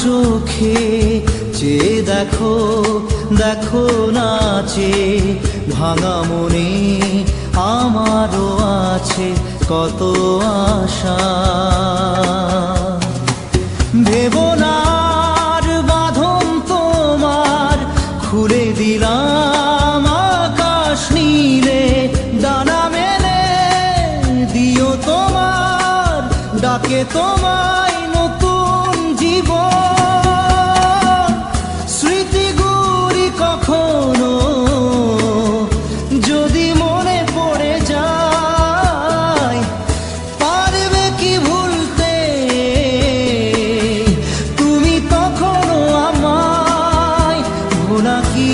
চোখে চেয়ে দেখো, দেখো নাচে ভাঙা মনে আমারও আছে কত আশা। ভেবো না আর বাঁধন তোমার, খুলে দিলাম আকাশ নীলে, ডানা মেলে দিও তোমার ডাকে তোমায় নতুন জীবন। স্মৃতিগুলি কখনো যদি মনে পড়ে যায়, পারবে কি ভুলতে তুমি তখনো আমায়? ভোলা কি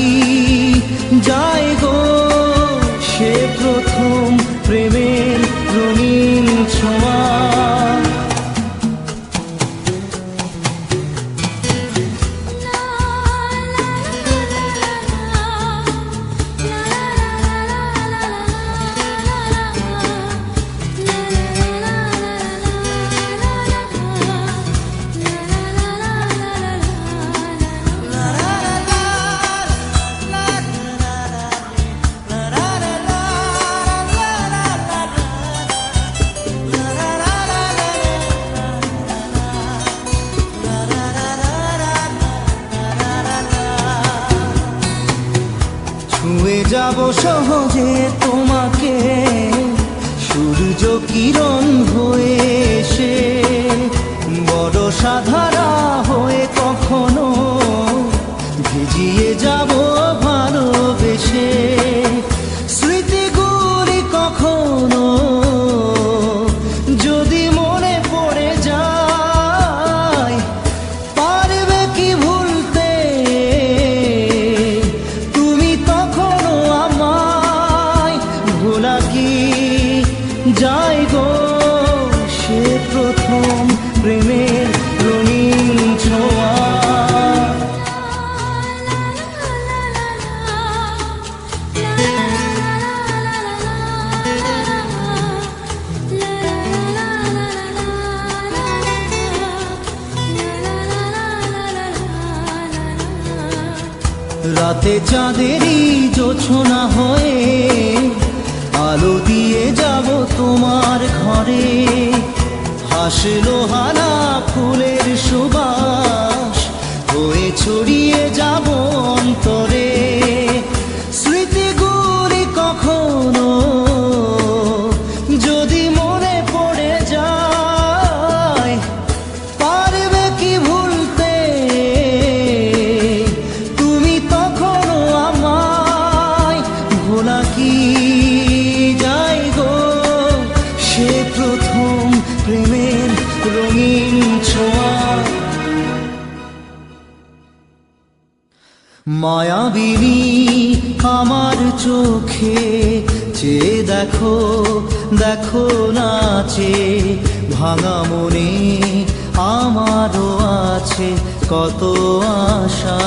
যায় গো সে প্রথম প্রেমের রঙিন ছোঁয়া। ছুঁয়ে যাব সহজে তোমাকে সূর্য কিরণ হয়ে এসে, বড় সাধারা হয়ে কখনো ভিজিয়ে যাব ভালোবেসে। স্মৃতিগুলি কখনো যদি মনে পড়ে যায়, পারবে কি ভুলতে তুমি তখনো আমায়? ভোলা কি যায় গো সে প্রথম প্রেমের রঙিন ছোঁয়া। রাতে চাঁদেরই জোছনা হয়ে আলো দিয়ে যাব তোমার ঘরে, হাসলো হানা ফুলের সুবাস হয়ে ছড়িয়ে যাব অন্তরে। স্মৃতিগুলি কখনো যদি মনে পড়ে যায়, পারবে কি ভুলতে তুমি তখনো আমায়? ভোলা কি যায় গো সে প্রথম প্রেমের রঙিন ছোঁয়া। মায়াবিনী আমার চোখে চেয়ে দেখো, দেখো নাচে ভাঙা মনে আমারও আছে কত আশা।